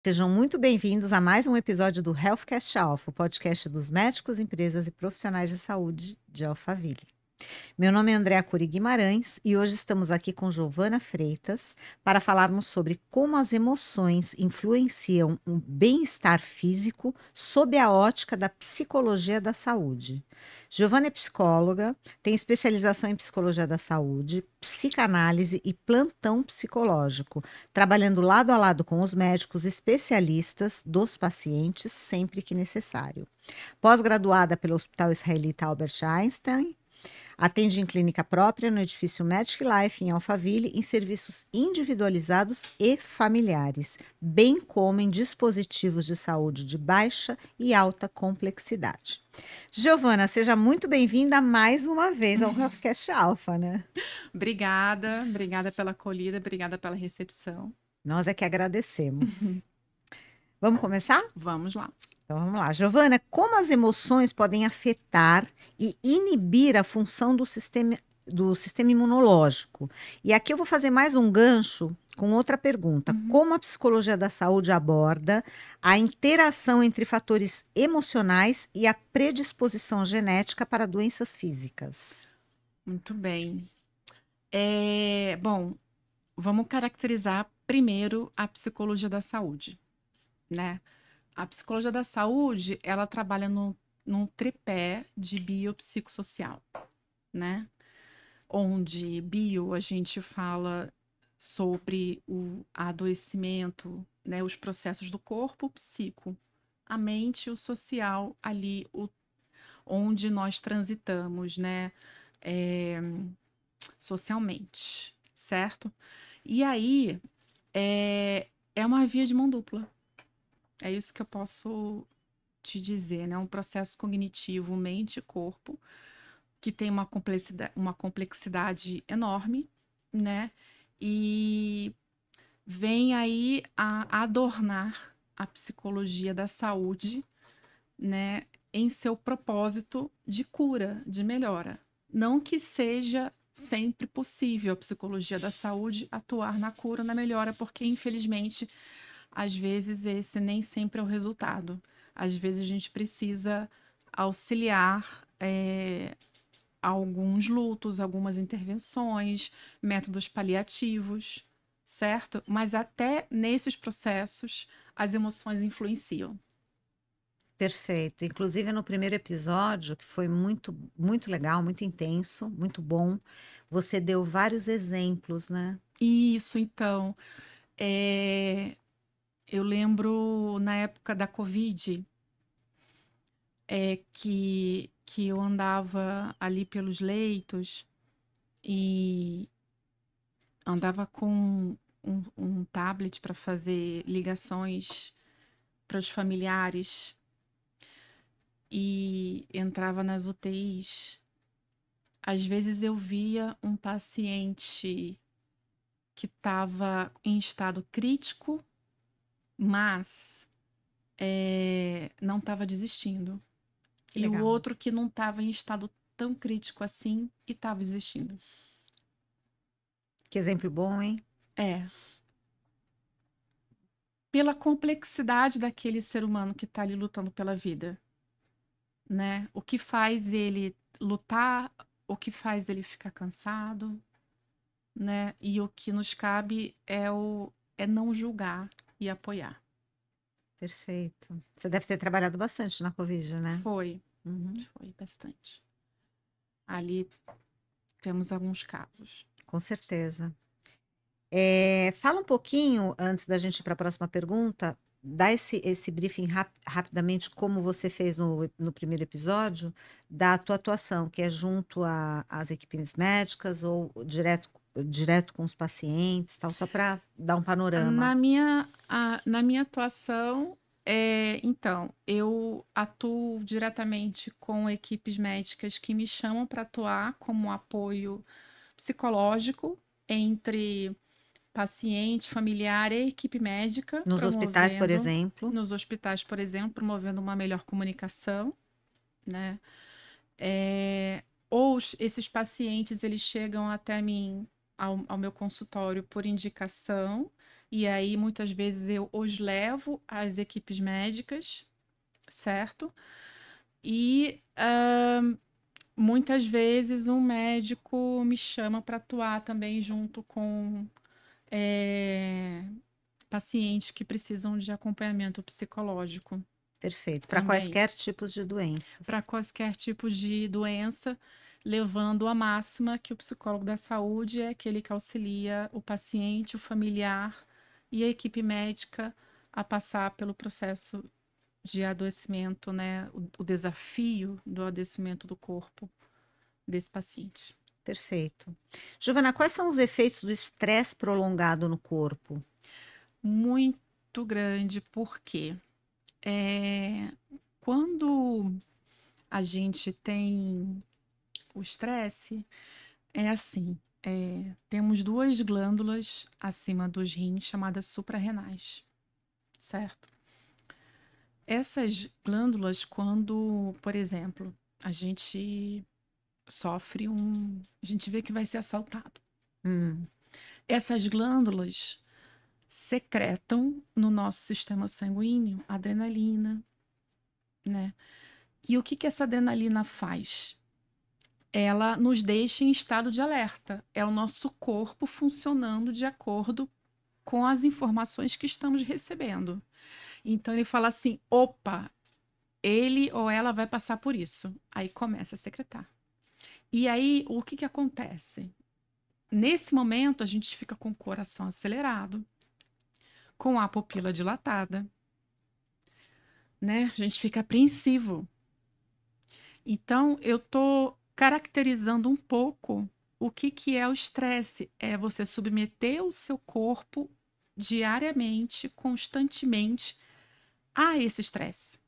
Sejam muito bem-vindos a mais um episódio do Healthcast Alpha, o podcast dos médicos, empresas e profissionais de saúde de Alphaville. Meu nome é Andréa Curi Guimarães e hoje estamos aqui com Giovana Freitas para falarmos sobre como as emoções influenciam o bem-estar físico sob a ótica da psicologia da saúde. Giovana é psicóloga, tem especialização em psicologia da saúde, psicanálise e plantão psicológico, trabalhando lado a lado com os médicos especialistas dos pacientes sempre que necessário. Pós-graduada pelo Hospital Israelita Albert Einstein, atende em clínica própria no edifício Magic Life em Alphaville, em serviços individualizados e familiares, bem como em dispositivos de saúde de baixa e alta complexidade. Giovana, seja muito bem-vinda mais uma vez ao Healthcast Alpha, né? Obrigada pela acolhida, obrigada pela recepção. Nós é que agradecemos. Vamos começar? Vamos lá. Então vamos lá. Giovana, como as emoções podem afetar e inibir a função do sistema imunológico? E aqui eu vou fazer mais um gancho com outra pergunta. Como a psicologia da saúde aborda a interação entre fatores emocionais e a predisposição genética para doenças físicas? Muito bem. Bom, vamos caracterizar primeiro a psicologia da saúde, né? A psicologia da saúde, ela trabalha num tripé de biopsicossocial, né? Onde bio a gente fala sobre o adoecimento, né? Os processos do corpo, o psico, a mente, o social, ali, onde nós transitamos, né? É, socialmente, certo? E aí, é uma via de mão dupla. É isso que eu posso te dizer, né? Um processo cognitivo mente e corpo que tem uma complexidade enorme, né? E vem aí a adornar a psicologia da saúde, né? Em seu propósito de cura, de melhora. Não que seja sempre possível a psicologia da saúde atuar na cura, na melhora, porque infelizmente às vezes esse nem sempre é o resultado. Às vezes a gente precisa auxiliar alguns lutos, algumas intervenções, métodos paliativos, certo? Mas até nesses processos as emoções influenciam. Perfeito. Inclusive no primeiro episódio, que foi muito, muito legal, muito intenso, muito bom, você deu vários exemplos, né? Isso, então, é, eu lembro na época da Covid, que eu andava ali pelos leitos e andava com um tablet para fazer ligações para os familiares e entrava nas UTIs. Às vezes eu via um paciente que estava em estado crítico, mas não estava desistindo. Que E o legal. outro que não estava em estado tão crítico assim e estava desistindo. Que exemplo bom, hein? É, pela complexidade daquele ser humano que está ali lutando pela vida, né? O que faz ele lutar, o que faz ele ficar cansado, né? E o que nos cabe é não julgar e apoiar. Perfeito. Você deve ter trabalhado bastante na Covid, né? Foi, Uhum, foi bastante. Ali temos alguns casos. com certeza. Fala um pouquinho, antes da gente ir para a próxima pergunta, dá esse briefing rapidamente, como você fez no primeiro episódio, da tua atuação, que é junto às equipes médicas ou direto com os pacientes, tal, só para dar um panorama. Na minha atuação, então, eu atuo diretamente com equipes médicas que me chamam para atuar como apoio psicológico entre paciente, familiar e equipe médica, Nos hospitais, por promovendo, exemplo. nos hospitais, por exemplo, promovendo uma melhor comunicação, né? Ou esses pacientes, eles chegam até mim, ao meu consultório, por indicação, E aí, muitas vezes, eu os levo às equipes médicas, certo? E muitas vezes um médico me chama para atuar também junto com eh, pacientes que precisam de acompanhamento psicológico Perfeito. Para também, quaisquer tipos de para doenças. quaisquer tipos de doença, levando a máxima que o psicólogo da saúde é aquele que auxilia o paciente, o familiar e a equipe médica a passar pelo processo de adoecimento, né? O desafio do adoecimento do corpo desse paciente. Perfeito. Giovana, quais são os efeitos do estresse prolongado no corpo? Muito grande, porque quando a gente tem o estresse, é assim, temos duas glândulas acima dos rins chamadas suprarrenais, certo? Essas glândulas, quando, por exemplo, a gente a gente vê que vai ser assaltado. Hum, Essas glândulas secretam no nosso sistema sanguíneo adrenalina, né? E o que que essa adrenalina faz? Ela nos deixa em estado de alerta. É o nosso corpo funcionando de acordo com as informações que estamos recebendo. Então ele fala assim: opa, ele ou ela vai passar por isso. Aí começa a secretar. E aí o que que acontece? Nesse momento a gente fica com o coração acelerado, com a pupila dilatada, né? A gente fica apreensivo. Então eu tô caracterizando um pouco o que que é o estresse. É você submeter o seu corpo diariamente, constantemente a esse estresse.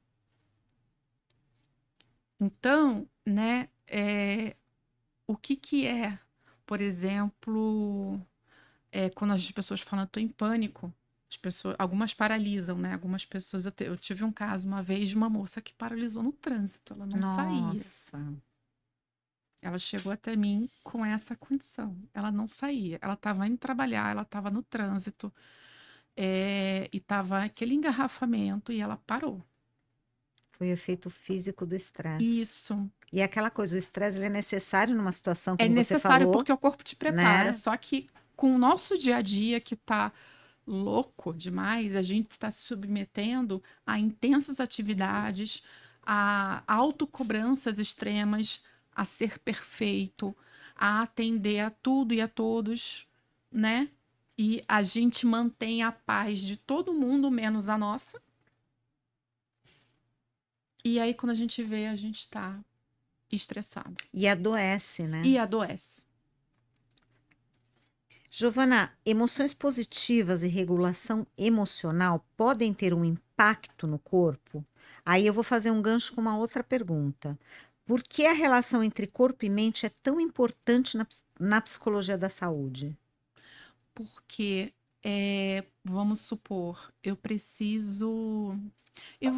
Então, né, o que que é, por exemplo, quando as pessoas falam, eu tô em pânico, algumas paralisam, né? Algumas pessoas, eu tive um caso uma vez de uma moça que paralisou no trânsito, ela não saía. nossa. Ela chegou até mim com essa condição. Ela não saía. Ela estava indo trabalhar, ela estava no trânsito, e estava aquele engarrafamento e ela parou. Foi o efeito físico do estresse. Isso E é aquela coisa, o estresse ele é necessário numa situação, é como você necessário falou, porque o corpo te prepara. né? Só que com o nosso dia a dia que está louco demais, a gente está se submetendo a intensas atividades, a autocobranças extremas, a ser perfeito, a atender a tudo e a todos, né? E a gente mantém a paz de todo mundo, menos a nossa. E aí, quando a gente vê, a gente está estressado E adoece, né? e adoece. Giovana, emoções positivas e regulação emocional podem ter um impacto no corpo? Aí eu vou fazer um gancho com uma outra pergunta. Por que a relação entre corpo e mente é tão importante na psicologia da saúde? Porque, vamos supor, eu preciso. Eu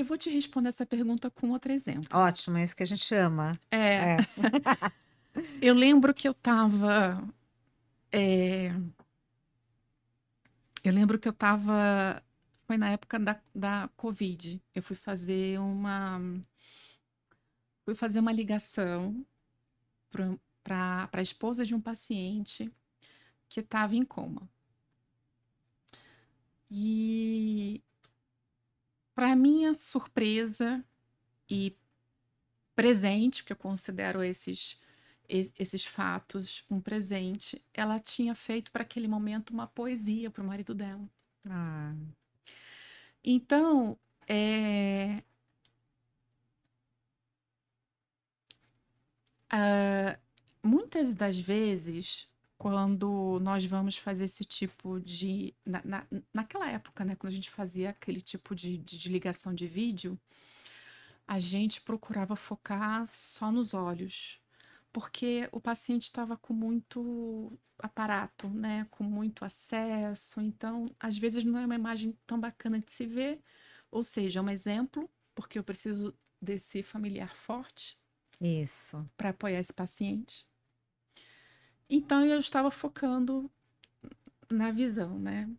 vou te responder essa pergunta com outro exemplo. Ótimo, é isso que a gente chama. É, É. eu lembro que eu estava. Eu lembro que eu estava. Foi na época da Covid. Eu fui fazer uma ligação para a esposa de um paciente que estava em coma. E, para minha surpresa e presente, que eu considero esses fatos um presente, ela tinha feito para aquele momento uma poesia para o marido dela. Ah, Então, muitas das vezes, quando nós vamos fazer esse tipo de. Naquela época, né, quando a gente fazia aquele tipo de ligação de vídeo, a gente procurava focar só nos olhos, porque o paciente estava com muito aparato, né, com muito acesso, então às vezes não é uma imagem tão bacana de se ver, ou seja, é um exemplo, porque eu preciso desse familiar forte isso. para apoiar esse paciente. Então eu estava focando na visão, né?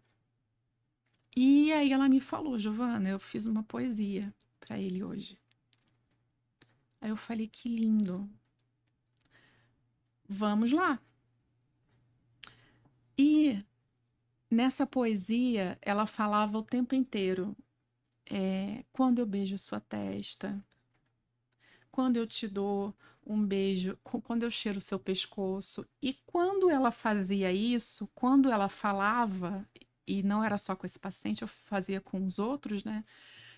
E aí ela me falou, Giovana, eu fiz uma poesia para ele hoje. Aí eu falei, que lindo. Vamos lá. E nessa poesia, ela falava o tempo inteiro, quando eu beijo sua testa, quando eu te dou um beijo, quando eu cheiro o seu pescoço. E quando ela fazia isso, quando ela falava, e não era só com esse paciente, eu fazia com os outros, né?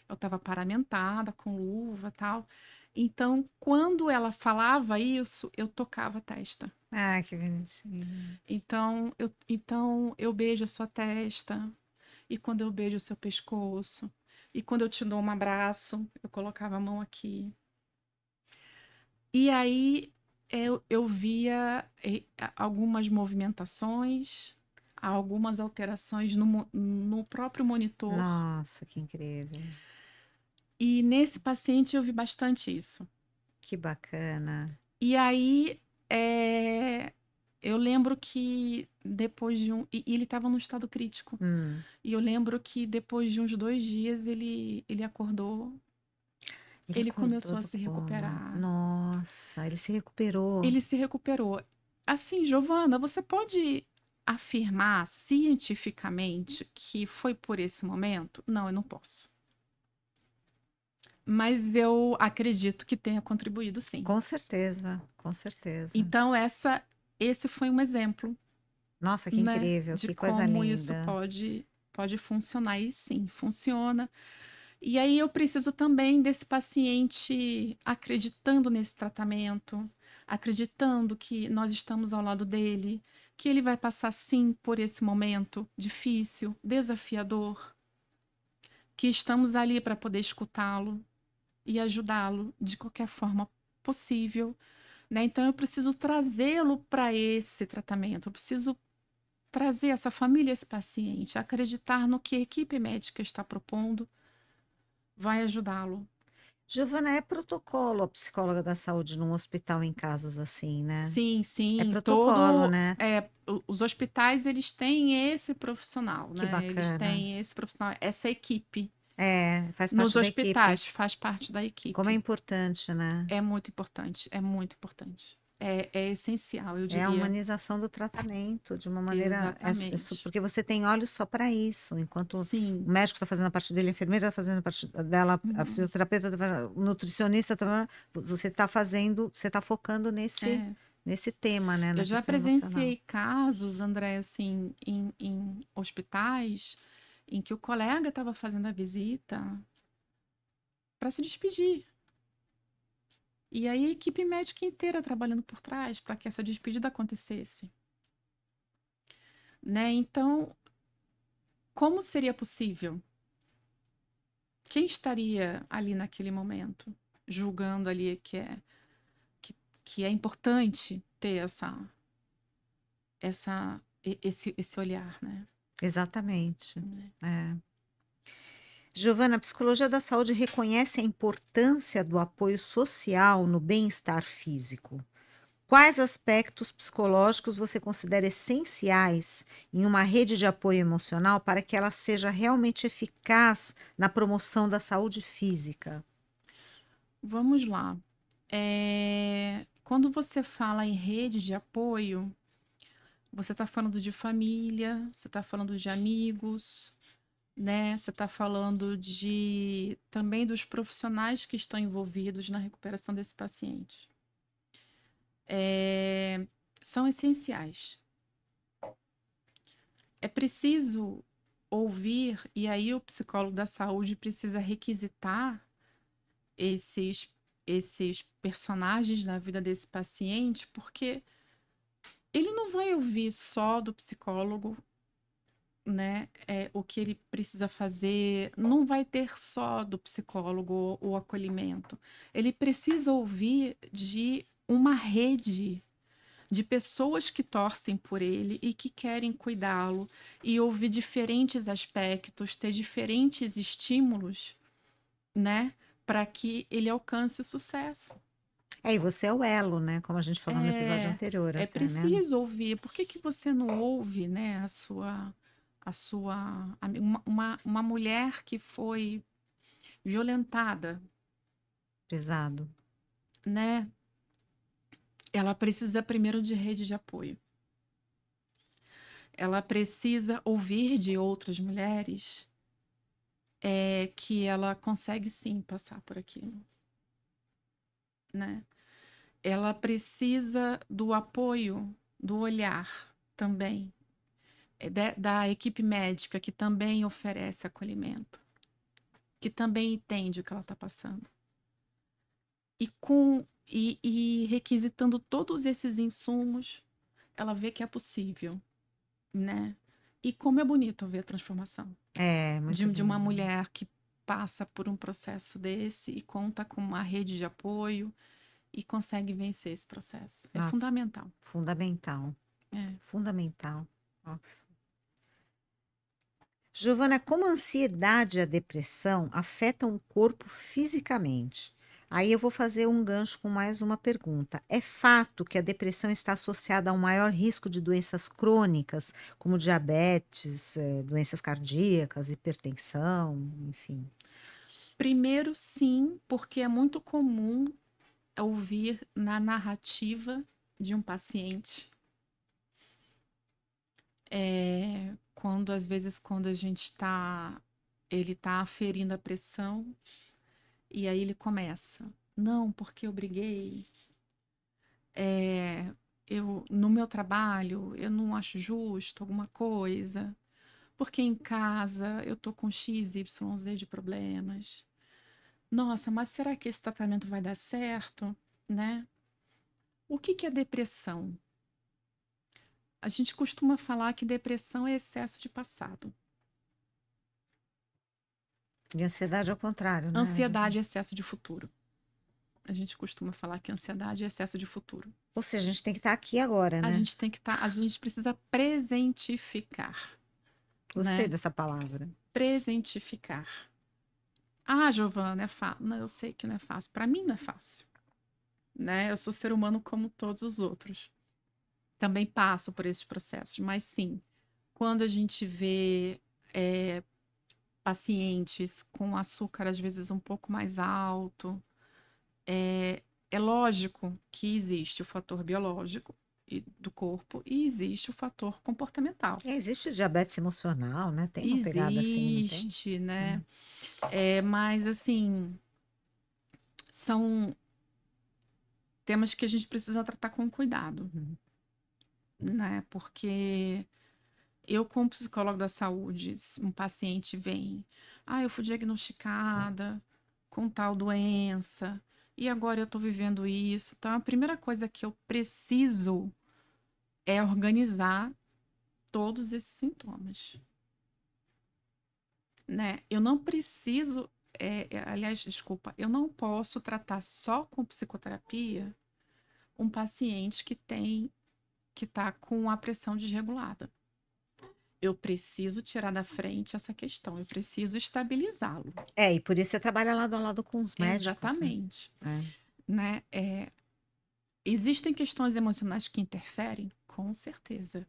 Eu estava paramentada, com luva, tal. Então, quando ela falava isso, eu tocava a testa. Ah, que bonitinho. Então eu beijo a sua testa, e quando eu beijo o seu pescoço, e quando eu te dou um abraço, eu colocava a mão aqui. E aí eu via algumas movimentações, algumas alterações no próprio monitor. Nossa, que incrível. E nesse paciente eu vi bastante isso. Que bacana. E aí eu lembro que depois de um. E ele estava num estado crítico. E eu lembro que depois de uns 2 dias ele acordou. Ele acordou começou a do se coma. recuperar. Nossa, ele se recuperou. Ele se recuperou. Assim, Giovana, você pode afirmar cientificamente que foi por esse momento? Não, eu não posso. Mas eu acredito que tenha contribuído, sim. Com certeza, com certeza. Então, esse foi um exemplo, Nossa, que né, incrível, de que coisa como isso linda. pode funcionar. E sim, funciona. E aí eu preciso também desse paciente acreditando nesse tratamento, acreditando que nós estamos ao lado dele, que ele vai passar sim por esse momento difícil, desafiador, que estamos ali para poder escutá-lo e ajudá-lo de qualquer forma possível, né? Então eu preciso trazê-lo para esse tratamento, eu preciso trazer essa família, esse paciente, acreditar no que a equipe médica está propondo, vai ajudá-lo. Giovana, é protocolo a psicóloga da saúde num hospital em casos assim, né? Sim, É sim, protocolo, né? os hospitais, eles têm esse profissional, Que né? Eles bacana. têm esse profissional, essa equipe. É, faz Nos parte da equipe. hospitais, faz parte da Como é equipe. importante, né? É muito importante, é muito importante. É essencial, eu É a diria. humanização do tratamento, de uma maneira. Exatamente. Porque você tem olhos só para isso. Enquanto o Sim. médico está fazendo a parte dele, a enfermeira está fazendo a parte dela, a Uhum. fisioterapeuta, o nutricionista, você está fazendo, você está focando nesse tema, né? Eu Na já questão emocional. presenciei casos, André, assim, em hospitais, em que o colega estava fazendo a visita para se despedir. E aí a equipe médica inteira trabalhando por trás para que essa despedida acontecesse. Né? Então, como seria possível? Quem estaria ali naquele momento, julgando ali que é importante ter esse olhar, né? Exatamente. Né? É. Giovana, a psicologia da saúde reconhece a importância do apoio social no bem-estar físico. Quais aspectos psicológicos você considera essenciais em uma rede de apoio emocional para que ela seja realmente eficaz na promoção da saúde física? Vamos lá. Quando você fala em rede de apoio, você está falando de família, você está falando de amigos, né? Você está falando também dos profissionais que estão envolvidos na recuperação desse paciente. São essenciais. É preciso ouvir, e aí o psicólogo da saúde precisa requisitar esses personagens na vida desse paciente, porque ele não vai ouvir só do psicólogo, né, o que ele precisa fazer, não vai ter só do psicólogo o acolhimento. Ele precisa ouvir de uma rede de pessoas que torcem por ele e que querem cuidá-lo, e ouvir diferentes aspectos, ter diferentes estímulos, né, para que ele alcance o sucesso. E você é o elo, né? Como a gente falou no episódio anterior É até, né? preciso ouvir. Por que você não ouve, né, uma mulher que foi violentada, Pesado. né? Ela precisa primeiro de rede de apoio. Ela precisa ouvir de outras mulheres que ela consegue sim passar por aquilo, né? Ela precisa do apoio, do olhar também, da equipe médica que também oferece acolhimento, que também entende o que ela está passando. E requisitando todos esses insumos, ela vê que é possível, né? E como é bonito ver a transformação É, muito de uma lindo. mulher que passa por um processo desse e conta com uma rede de apoio e consegue vencer esse processo. É Nossa, fundamental. fundamental. É. Fundamental. Nossa. Giovana, como a ansiedade e a depressão afetam o corpo fisicamente? Aí eu vou fazer um gancho com mais uma pergunta. É fato que a depressão está associada a um maior risco de doenças crônicas, como diabetes, doenças cardíacas, hipertensão, enfim? Primeiro, sim, porque é muito comum ouvir na narrativa de um paciente, quando às vezes quando a gente ele está aferindo a pressão e aí ele começa, não, porque eu briguei, no meu trabalho eu não acho justo alguma coisa, porque em casa eu tô com X, Y, Z de problemas. Nossa, mas será que esse tratamento vai dar certo, né? O que que é depressão? A gente costuma falar que depressão é excesso de passado. E ansiedade ao contrário, né? Ansiedade é excesso de futuro. A gente costuma falar que ansiedade é excesso de futuro. Ou seja, a gente tem que estar aqui agora, A né? gente tem que a gente precisa presentificar, Gostei né? dessa palavra. Presentificar. Ah, Giovana, é fácil. Não, eu sei que não é fácil. Para mim não é fácil, né? Eu sou ser humano como todos os outros. Também passo por esses processos, mas sim, quando a gente vê pacientes com açúcar às vezes um pouco mais alto, é lógico que existe o fator biológico do corpo e existe o fator comportamental. Existe diabetes emocional, né? Tem uma pegada assim, não tem? Existe, né? Mas assim, são temas que a gente precisa tratar com cuidado, Uhum. né? Porque eu, como psicólogo da saúde, se um paciente vem, eu fui diagnosticada com tal doença, e agora eu tô vivendo isso. Então, a primeira coisa que eu preciso é organizar todos esses sintomas, né? Eu não preciso, aliás, desculpa, eu não posso tratar só com psicoterapia um paciente que está com a pressão desregulada. Eu preciso tirar da frente essa questão, eu preciso estabilizá-lo. E por isso você trabalha lado a lado com os médicos, né? Exatamente. É. Né? Existem questões emocionais que interferem? Com certeza.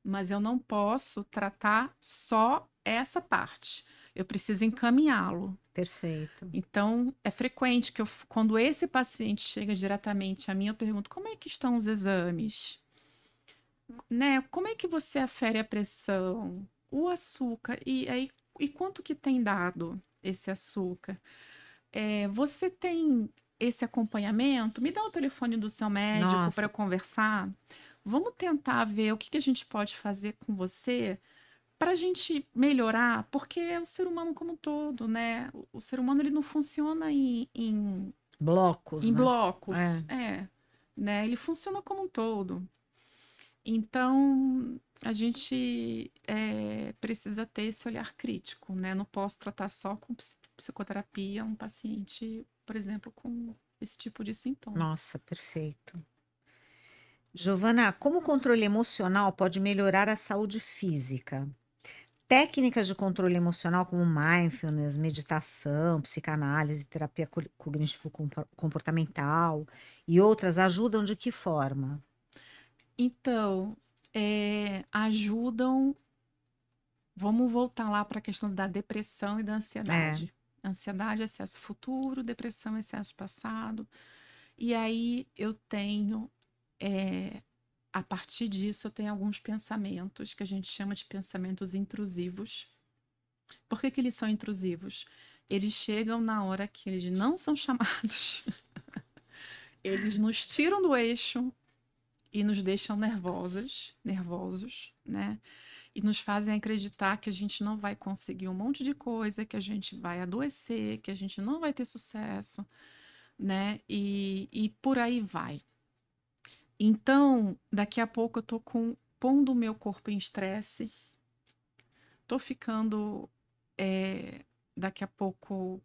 Mas eu não posso tratar só essa parte. Eu preciso encaminhá-lo. Perfeito. Então, é frequente que quando esse paciente chega diretamente a mim, eu pergunto: como é que estão os exames? Né? Como é que você afere a pressão, o açúcar e quanto que tem dado esse açúcar? Você tem esse acompanhamento? Me dá o telefone do seu médico para Nossa, eu conversar. Vamos tentar ver o que que a gente pode fazer com você para a gente melhorar, porque é o ser humano como um todo, né? O ser humano ele não funciona blocos, em né? blocos, né? Ele funciona como um todo. Então, a gente precisa ter esse olhar crítico, né? Não posso tratar só com psicoterapia um paciente, por exemplo, com esse tipo de sintoma. Nossa, perfeito. Giovana, como o controle emocional pode melhorar a saúde física? Técnicas de controle emocional como mindfulness, meditação, psicanálise, terapia cognitivo-comportamental e outras ajudam de que forma? Então, ajudam Vamos voltar lá para a questão da depressão e da É. ansiedade. Ansiedade, excesso futuro, depressão, excesso passado. E aí eu tenho, a partir disso, eu tenho alguns pensamentos que a gente chama de pensamentos intrusivos. Por que que eles são intrusivos? Eles chegam na hora que eles não são chamados. Eles nos tiram do eixo e nos deixam nervosos, né? E nos fazem acreditar que a gente não vai conseguir um monte de coisa, que a gente vai adoecer, que a gente não vai ter sucesso, né? E por aí vai. Então, daqui a pouco eu tô pondo o meu corpo em estresse, tô ficando, daqui a pouco,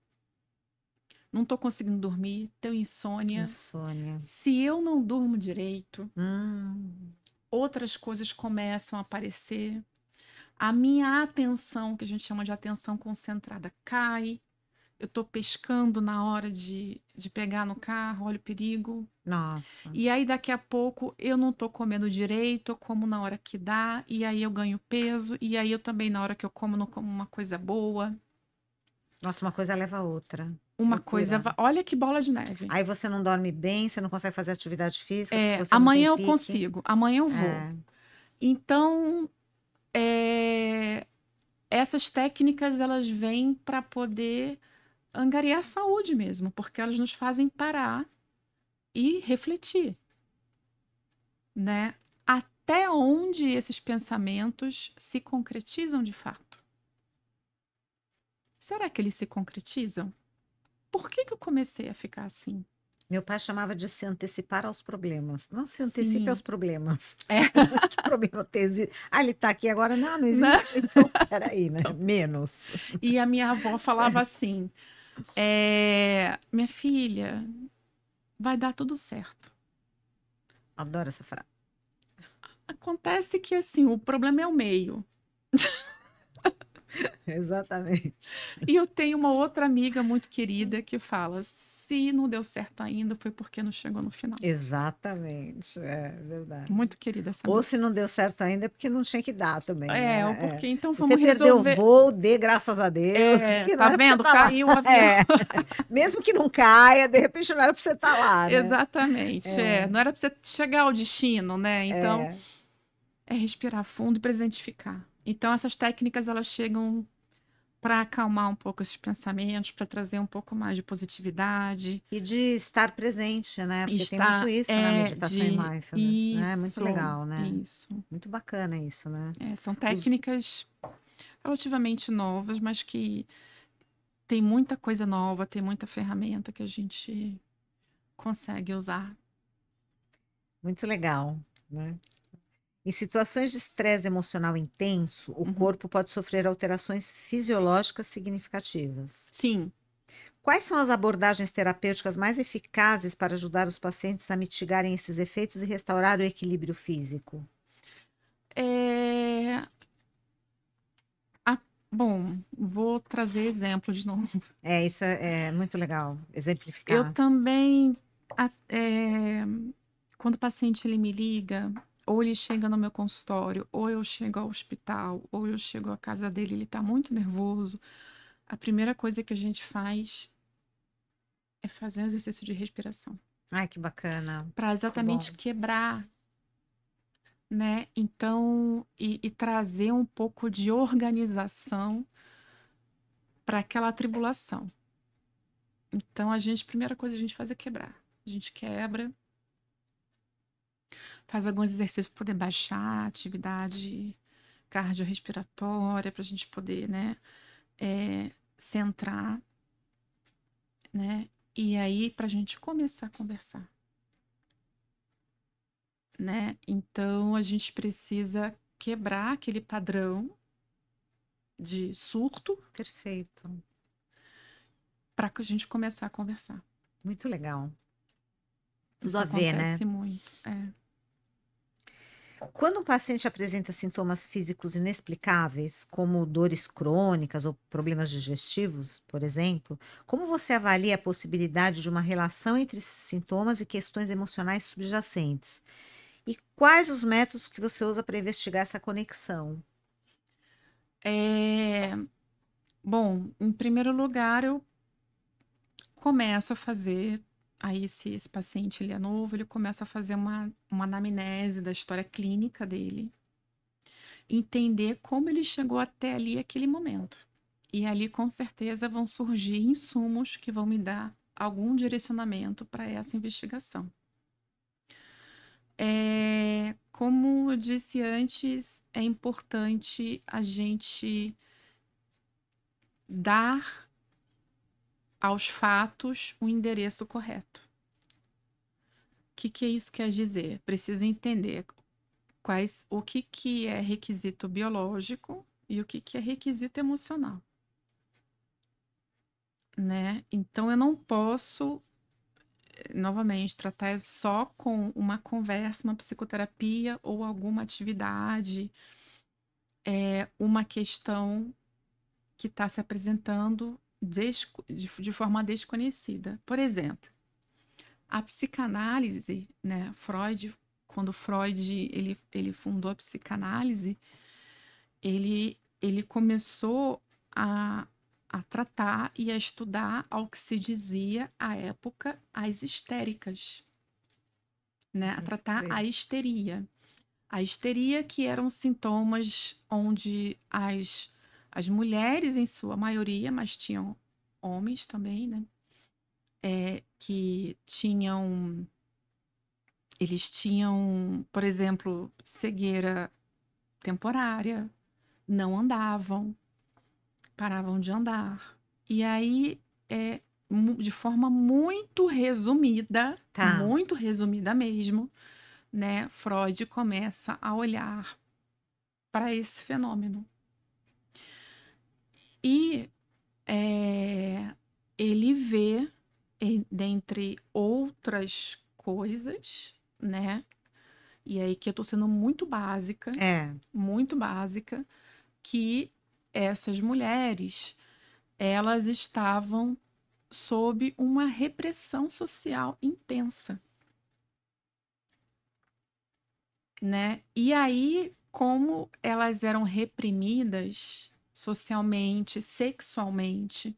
não tô conseguindo dormir, tenho insônia. Insônia. Se eu não durmo direito, Hum, outras coisas começam a aparecer. A minha atenção, que a gente chama de atenção concentrada, cai. Eu tô pescando na hora de pegar no carro, olha o perigo. nossa. E aí, daqui a pouco, eu não tô comendo direito, eu como na hora que dá, e aí eu ganho peso, e aí eu também, na hora que eu como, não como uma coisa boa. Nossa, uma coisa leva a outra. Uma coisa. Loucura. Olha que bola de neve. Aí você não dorme bem, você não consegue fazer atividade física porque você não tem Amanhã eu pique. consigo, amanhã eu vou. É, Então, essas técnicas, elas vêm para poder angariar a saúde mesmo, porque elas nos fazem parar e refletir, né? Até onde esses pensamentos se concretizam de fato? Será que eles se concretizam? Por que que eu comecei a ficar assim? meu pai chamava de se antecipar aos problemas. Não se antecipe aos Sim, problemas. é, Que problema tem? Ah, ele está aqui agora. Não, não né? existe. Então, peraí, né? Então, Menos. e a minha avó falava assim: minha filha, vai dar tudo certo. Adoro essa frase. Acontece que assim, o problema é o meio. Exatamente. E eu tenho uma outra amiga muito querida que fala: se não deu certo ainda, foi porque não chegou no final. Exatamente. É verdade. Muito querida essa Ou amiga. se não deu certo ainda, é porque não tinha que dar também, Ou né? É. porque então Se você vamos perdeu o resolver. voo, dê graças a Deus, porque não Tá era para você vendo? estar lá. Caiu o avião. É. Mesmo que não caia, de repente não era para você estar lá, né? Exatamente. Não era para você chegar ao destino, né? Então, É. é respirar fundo e presentificar. Então, essas técnicas, elas chegam para acalmar um pouco esses pensamentos, para trazer um pouco mais de positividade. E de estar presente, né? Porque tem muito Está isso na meditação e de mindfulness, né? Muito legal, né? isso. Muito bacana isso, né? São Os- técnicas relativamente novas, mas que tem muita coisa nova, tem muita ferramenta que a gente consegue usar. Muito legal, né? Em situações de estresse emocional intenso, o Uhum. corpo pode sofrer alterações fisiológicas significativas. Sim. Quais são as abordagens terapêuticas mais eficazes para ajudar os pacientes a mitigarem esses efeitos e restaurar o equilíbrio físico? É, Bom, vou trazer exemplo de novo. Isso é muito legal, Eu exemplificar. também, quando o paciente ele me liga, ou ele chega no meu consultório, ou eu chego ao hospital, ou eu chego à casa dele, ele está muito nervoso. A primeira coisa que a gente faz é fazer um exercício de respiração, Ai, que bacana. para Que bom. exatamente quebrar, né? Então, e trazer um pouco de organização para aquela atribulação. Então, primeira coisa que a gente faz é quebrar. A gente quebra, faz alguns exercícios para poder baixar a atividade cardiorrespiratória, para a gente poder, né, centrar, né? E aí, para a gente começar a conversar, né? Então, a gente precisa quebrar aquele padrão de surto Perfeito. para que a gente começar a conversar. Muito legal. Tudo Isso a ver, né? acontece muito. Quando um paciente apresenta sintomas físicos inexplicáveis, como dores crônicas ou problemas digestivos, por exemplo, como você avalia a possibilidade de uma relação entre esses sintomas e questões emocionais subjacentes? E quais os métodos que você usa para investigar essa conexão? É, bom, em primeiro lugar, eu começo a fazer. Aí, se esse paciente ele é novo, ele começa a fazer uma anamnese da história clínica dele, entender como ele chegou até ali, aquele momento. E ali, com certeza, vão surgir insumos que vão me dar algum direcionamento para essa investigação. Como eu disse antes, é importante a gente dar aos fatos o endereço correto. O que isso quer dizer? Preciso entender o que é requisito biológico e o que é requisito emocional, né? Então, eu não posso, novamente, tratar só com uma conversa, uma psicoterapia ou alguma atividade, uma questão que está se apresentando de forma desconhecida. Por exemplo, a psicanálise, né? Quando Freud ele fundou a psicanálise, ele começou a tratar e a estudar ao que se dizia à época as histéricas, né? A tratar a histeria. A histeria que eram sintomas onde as mulheres, em sua maioria, mas tinham homens também, né? Que eles tinham, por exemplo, cegueira temporária, não andavam, paravam de andar. E aí, de forma Tá. muito resumida mesmo, né? Freud começa a olhar para esse fenômeno. E ele vê, dentre outras coisas, né? E aí que eu tô sendo muito básica, que essas mulheres, elas estavam sob uma repressão social intensa, né? E aí, como elas eram reprimidas socialmente, sexualmente,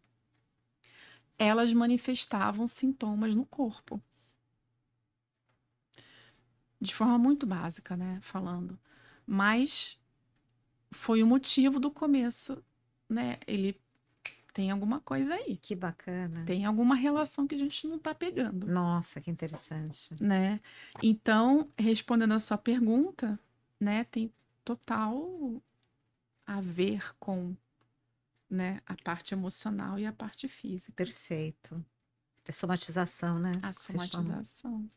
elas manifestavam sintomas no corpo. De forma muito básica, né? Falando. Mas foi o motivo do começo, né? Ele tem alguma coisa aí. Que bacana. Tem alguma relação que a gente não tá pegando. Nossa, que interessante. Né? Então, respondendo a sua pergunta, né? Tem total a ver com, né, a parte emocional e a parte física. Perfeito. É somatização, né? A Que se chama. somatização.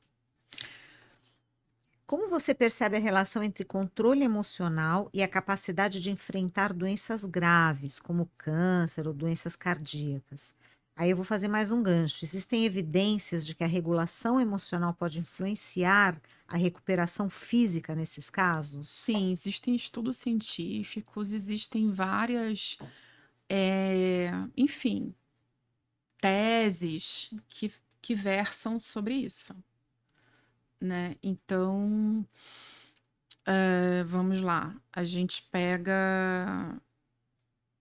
Como você percebe a relação entre controle emocional e a capacidade de enfrentar doenças graves, como câncer ou doenças cardíacas? Aí eu vou fazer mais um gancho. Existem evidências de que a regulação emocional pode influenciar a recuperação física nesses casos? Sim, existem estudos científicos, existem várias, enfim, teses que versam sobre isso, né? Então, vamos lá. A gente pega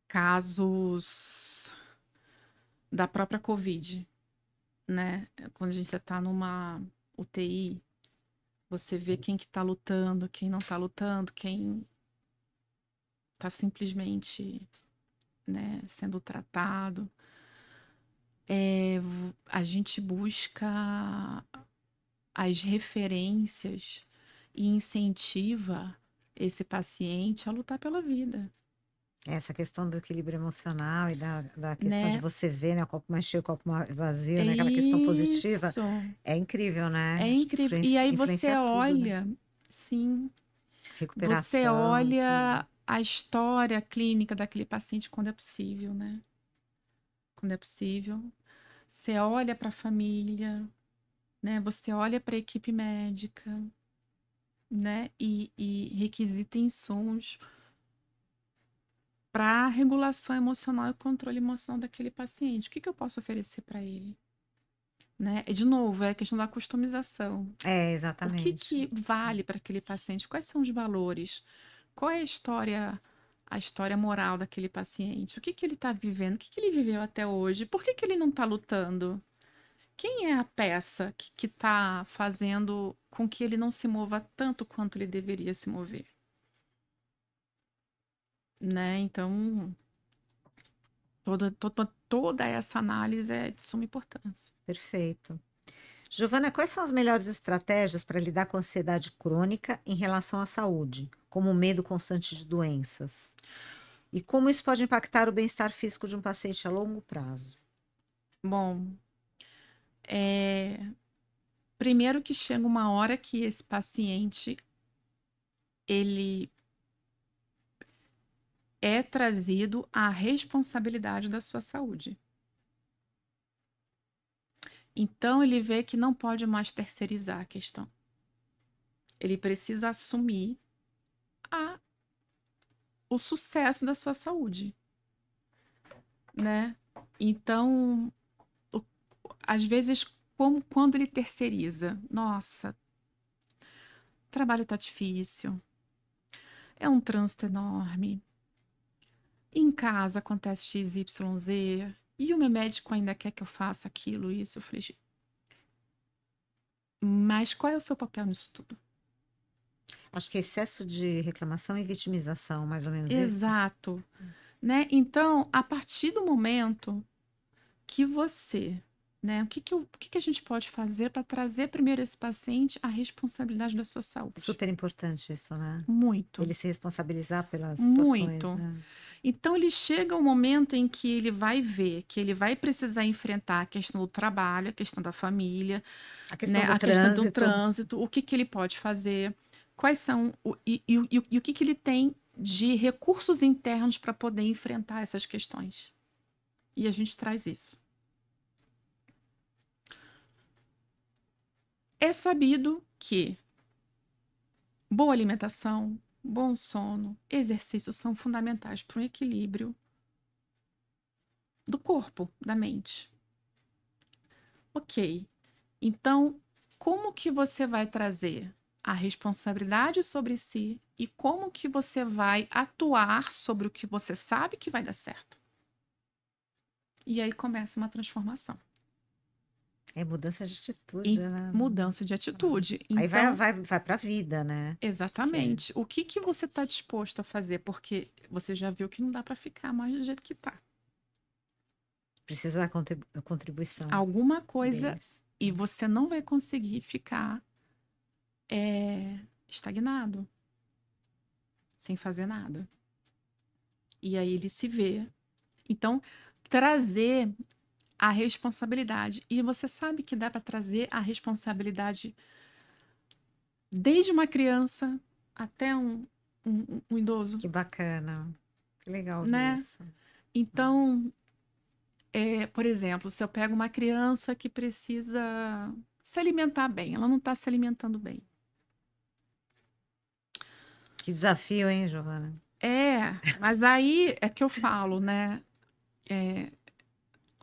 casos da própria Covid, né? Quando a gente está numa UTI, você vê quem que tá lutando, quem não tá lutando, quem tá simplesmente, né, sendo tratado. A gente busca as referências e incentiva esse paciente a lutar pela vida, Essa questão do equilíbrio emocional e da questão de né? você ver, né, o copo mais cheio, o copo mais vazio, É né, aquela questão positiva, isso, é incrível, né? é Acho que incrível. E aí você influencia tudo, né? olha, sim, você Recuperação, tudo. olha a história clínica daquele paciente quando é possível, né? Quando é possível. Você olha para a família, né? Você olha para a equipe médica, né? E requisita insumos para regulação emocional e controle emocional daquele paciente. O que eu posso oferecer para ele? Né? E, de novo, é a questão da customização. É, O que exatamente. vale para aquele paciente? Quais são os valores? Qual é a história a história moral daquele paciente. O que que ele está vivendo? O que que ele viveu até hoje? Por que que ele não está lutando? Quem é a peça que está fazendo com que ele não se mova tanto quanto ele deveria se mover? Né? Então, toda essa análise é de suma importância. Perfeito. Giovana, quais são as melhores estratégias para lidar com a ansiedade crônica em relação à saúde, como o medo constante de doenças? E como isso pode impactar o bem-estar físico de um paciente a longo prazo? Bom, primeiro que chega uma hora que esse paciente, ele é trazido à responsabilidade da sua saúde. Então, ele vê que não pode mais terceirizar a questão. Ele precisa assumir o sucesso da sua saúde, né? Então, às vezes, quando ele terceiriza, nossa, o trabalho tá difícil, é um trânsito enorme, em casa acontece X, Y, Z, e o meu médico ainda quer que eu faça aquilo, isso. Eu falei, mas qual é o seu papel nisso tudo? Acho que excesso de reclamação e vitimização, mais ou menos isso. Exato. Né? Então, a partir do momento que você, né, o que a gente pode fazer para trazer primeiro esse paciente à responsabilidade da sua saúde? Super importante isso, né? Muito. Ele se responsabilizar pelas situações, Muito. né? Então, ele chega um momento em que ele vai ver que ele vai precisar enfrentar a questão do trabalho, a questão da família, A questão né, do a questão do trânsito. trânsito, o que que ele pode fazer, quais são, e o que que ele tem de recursos internos para poder enfrentar essas questões. E a gente traz isso. É sabido que boa alimentação, bom sono, exercícios são fundamentais para o equilíbrio do corpo, da mente. Ok. Então, como que você vai trazer a responsabilidade sobre si e como que você vai atuar sobre o que você sabe que vai dar certo? E aí começa uma transformação. É mudança de atitude, né? Mudança de atitude. Aí Então, vai para a vida, né? exatamente. O que que você está disposto a fazer? Porque você já viu que não dá para ficar mais do jeito que está. Precisa da contribuição Alguma coisa deles. e você não vai conseguir ficar estagnado, sem fazer nada. E aí ele se vê. Então, trazer a responsabilidade. E você sabe que dá para trazer a responsabilidade desde uma criança até um idoso. Que bacana. Que legal Né? isso. Então, por exemplo, se eu pego uma criança que precisa se alimentar bem, ela não está se alimentando bem. Que desafio, hein, Giovana? Mas aí é que eu falo, né?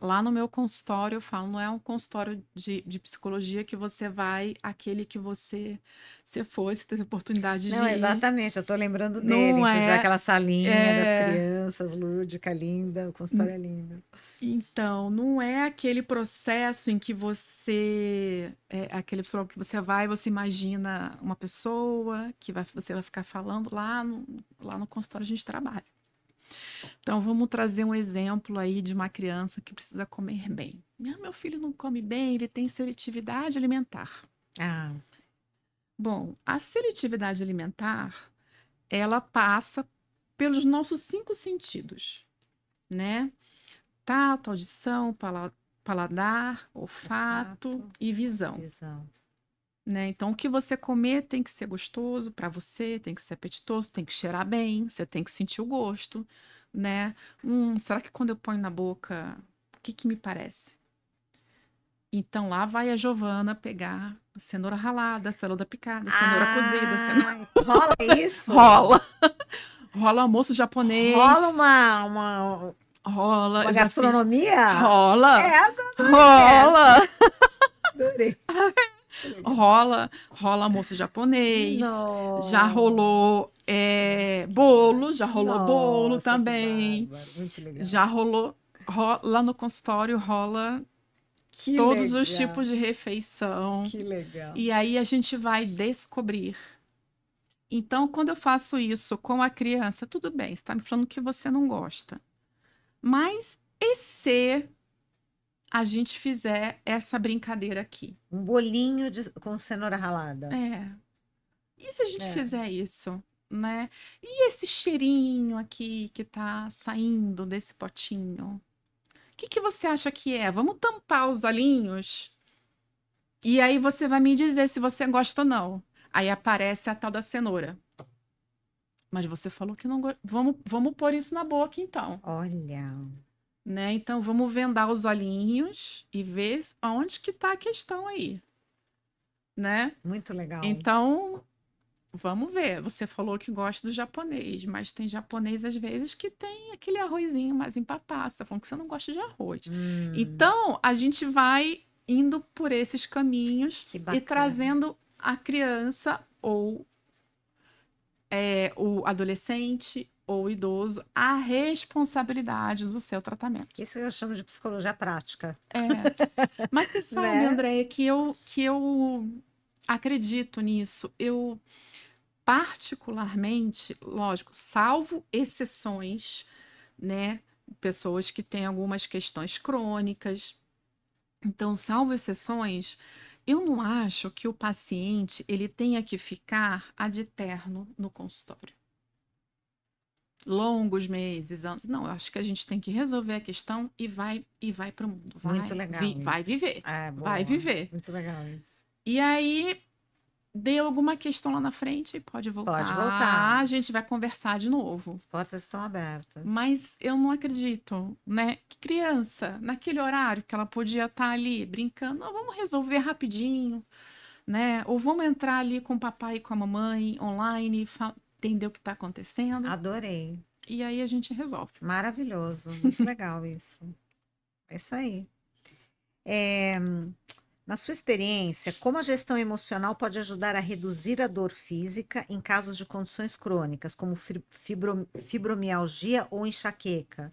Lá no meu consultório, eu falo, não é um consultório de psicologia que você vai, aquele que você fosse ter oportunidade Não, de ir. exatamente, eu tô lembrando dele, Não inclusive é, aquela salinha das crianças, lúdica, linda, o consultório é lindo. Então, não é aquele processo em que você, aquele psicólogo que você vai, você imagina uma pessoa que você vai ficar falando lá no consultório a gente trabalha. Então, vamos trazer um exemplo aí de uma criança que precisa comer bem. Meu filho não come bem, ele tem seletividade alimentar. Bom, a seletividade alimentar, ela passa pelos nossos 5 sentidos, né? Tato, audição, paladar, olfato e visão. Né? Então, o que você comer tem que ser gostoso para você, tem que ser apetitoso, tem que cheirar bem, você tem que sentir o gosto, né? Será que quando eu ponho na boca, o que me parece? Então, lá vai a Giovana pegar a cenoura ralada, cenoura picada, cenoura cozida. Rola isso? Rola. Rola almoço japonês. Rola uma gastronomia? Rola. Rola. Adorei. Que legal. Rola almoço japonês, já Nossa, rolou bolo, já rolou bolo nossa, que também, bárbaro. Muito legal. já rolou, lá no consultório rola Que todos os tipos legal. de refeição, Que legal. e aí a gente vai descobrir. Então, quando eu faço isso com a criança, tudo bem, você está me falando que você não gosta. Mas e se a gente fizer essa brincadeira aqui? Um bolinho com cenoura ralada. É. E se a gente É. fizer isso, né? E esse cheirinho aqui que tá saindo desse potinho? O que que você acha que é? Vamos tampar os olhinhos? E aí você vai me dizer se você gosta ou não. Aí aparece a tal da cenoura. Mas você falou que não gosta. Vamos pôr isso na boca, então. Olha, Né? Então vamos vendar os olhinhos e ver onde que tá a questão aí, né? muito legal. Então, vamos ver. Você falou que gosta do japonês, mas tem japonês às vezes que tem aquele arrozinho mais empapado. Você tá falando que você não gosta de arroz. Então, a gente vai indo por esses caminhos Que e bacana. trazendo a criança ou o adolescente ou o idoso a responsabilidade do seu tratamento. Isso eu chamo de psicologia prática, Mas você sabe, né? Andréia, que eu acredito nisso. Eu particularmente, lógico, salvo exceções, né? Pessoas que têm algumas questões crônicas. Então, salvo exceções, eu não acho que o paciente ele tenha que ficar ad eterno no consultório. Longos meses, anos. Não, eu acho que a gente tem que resolver a questão e vai para o mundo. Muito legal Vai isso. viver. É, Vai boa. viver. Muito legal isso. E aí, deu alguma questão lá na frente, pode voltar. Pode voltar. A gente vai conversar de novo. As portas estão abertas. Mas eu não acredito, né? Que criança, naquele horário que ela podia estar ali brincando, não, vamos resolver rapidinho, né? Ou vamos entrar ali com o papai e com a mamãe online, entender o que está acontecendo. Adorei. E aí a gente resolve. Maravilhoso. Muito legal isso. É isso aí. Na sua experiência, como a gestão emocional pode ajudar a reduzir a dor física em casos de condições crônicas, como fibromialgia ou enxaqueca?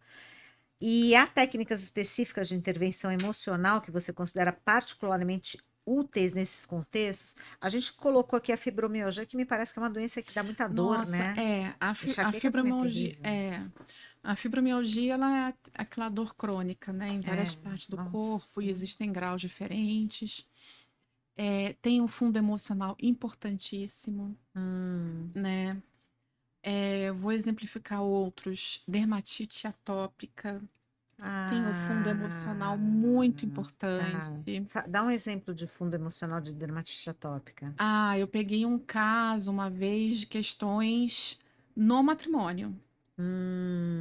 E há técnicas específicas de intervenção emocional que você considera particularmente úteis nesses contextos? A gente colocou aqui a fibromialgia, que me parece que é uma doença que dá muita dor, Nossa, né? a Enxaqueca também é fibromialgia, terrível. a fibromialgia, ela é aquela dor crônica, né, em várias É, partes do corpo nossa. e existem graus diferentes. Tem um fundo emocional importantíssimo, né? Vou exemplificar outros. Dermatite atópica tem um fundo emocional Ah, muito tá. importante. Dá um exemplo de fundo emocional de dermatite atópica. Ah, eu peguei um caso uma vez de questões no matrimônio,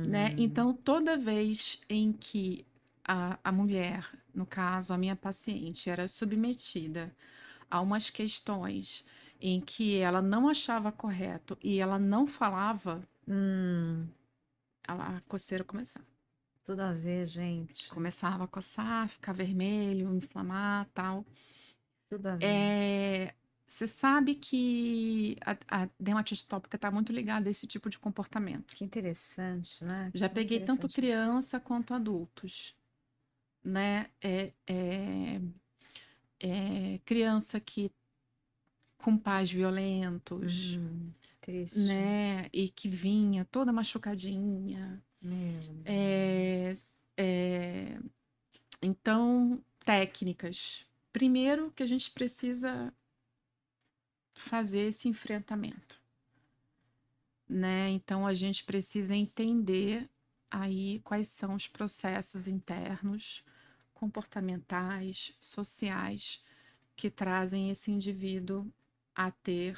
né? Hum, Então, toda vez em que a mulher, no caso, a minha paciente, era submetida a umas questões em que ela não achava correto e ela não falava, hum, a coceira começava. tudo a ver, gente. Começava a coçar, ficar vermelho, inflamar, tal. Tudo a ver. Você sabe que a dermatite atópica está muito ligada a esse tipo de comportamento. Que interessante, né? Já Muito peguei tanto interessante isso. criança quanto adultos, né? Criança que com pais violentos, Triste. né? E que vinha toda machucadinha. Meu É, Deus. é, então, técnicas. Primeiro que a gente precisa fazer esse enfrentamento, né? Então a gente precisa entender aí quais são os processos internos, comportamentais, sociais que trazem esse indivíduo a ter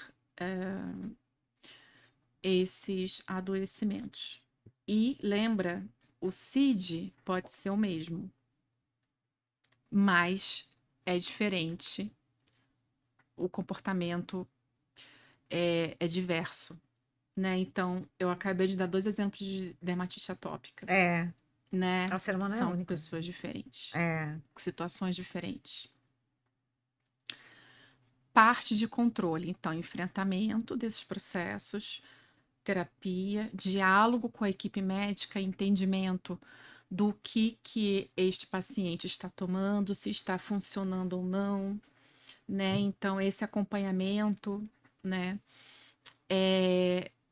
esses adoecimentos. E lembra, o CID pode ser o mesmo, mas é diferente. O comportamento é diverso, né? Então, eu acabei de dar 2 exemplos de dermatite atópica, É, né? o ser humano é São único. pessoas diferentes, É, situações diferentes. parte de controle. Então, enfrentamento desses processos, terapia, diálogo com a equipe médica, entendimento do que este paciente está tomando, se está funcionando ou não, né? Então, esse acompanhamento, né?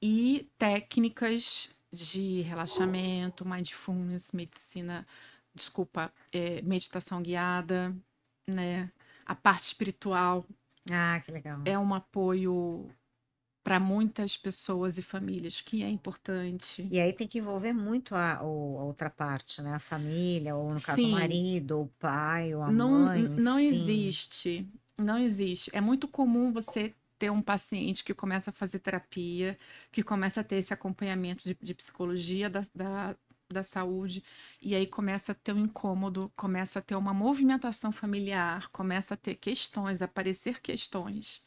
E técnicas de relaxamento, mindfulness, meditação guiada, né? A parte espiritual Ah, que legal. é um apoio para muitas pessoas e famílias que é importante. E aí tem que envolver muito a outra parte, né, a família, ou no caso o Sim, marido, ou o pai, ou a não, mãe, não enfim. existe, não existe. É muito comum você ter um paciente que começa a fazer terapia, que começa a ter esse acompanhamento de psicologia da saúde, e aí começa a ter um incômodo, começa a ter uma movimentação familiar, começa a ter questões, aparecer questões,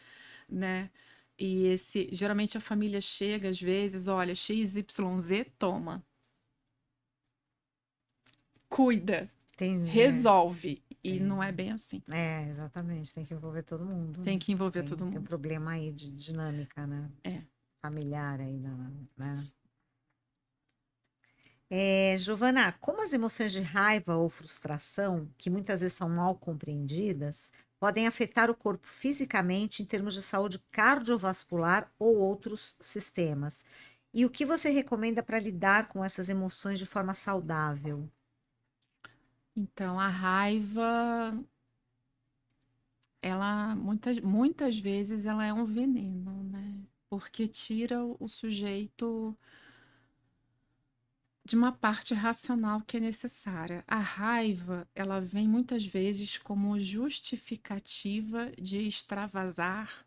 né? E geralmente a família chega às vezes, olha, XYZ, toma, cuida, Entendi. resolve. E não é Entendi. bem assim. É, exatamente, tem que envolver todo mundo, Tem né? que envolver Tem, todo tem um mundo. problema aí de dinâmica, né? É. Familiar aí, né? Giovana, como as emoções de raiva ou frustração, que muitas vezes são mal compreendidas, podem afetar o corpo fisicamente em termos de saúde cardiovascular ou outros sistemas? E o que você recomenda para lidar com essas emoções de forma saudável? Então, a raiva, ela muitas vezes ela é um veneno, né? Porque tira o sujeito de uma parte racional que é necessária. A raiva, ela vem muitas vezes como justificativa de extravasar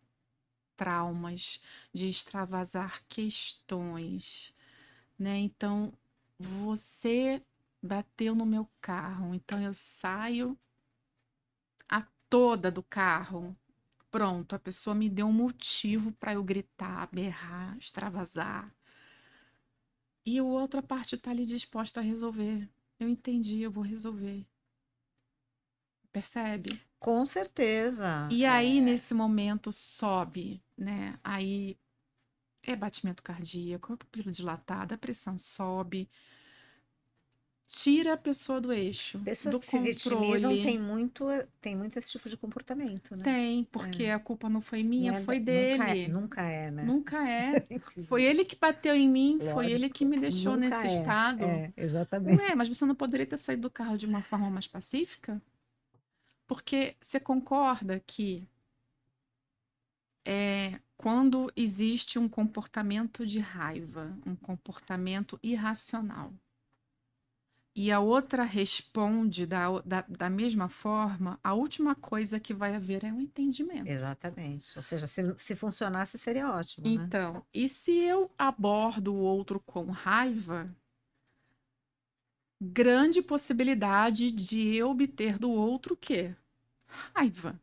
traumas, de extravasar questões, né? Então, você bateu no meu carro, então eu saio a toda do carro. Pronto, a pessoa me deu um motivo para eu gritar, berrar, extravasar. E a outra parte está ali disposta a resolver. Eu entendi, eu vou resolver. Percebe? Com certeza. E aí, nesse momento, sobe, né? Aí é batimento cardíaco, a pupila dilatada, a pressão sobe, tira a pessoa do eixo, Pessoas do que se vitimizam controle. têm muito esse tipo de comportamento, né? Tem, porque É, a culpa não foi não minha, é, foi nunca é, dele. nunca é, né? Nunca é. Foi Inclusive, ele que bateu em mim, foi ele que lógico, me deixou nunca nesse é. estado. É, exatamente. Ué, mas você não poderia ter saído do carro de uma forma mais pacífica? Porque você concorda que quando existe um comportamento de raiva, um comportamento irracional, e a outra responde da mesma forma, a última coisa que vai haver é um entendimento. Exatamente. Ou seja, se funcionasse, seria ótimo, né? Então, e se eu abordo o outro com raiva, grande possibilidade de eu obter do outro o quê? Raiva.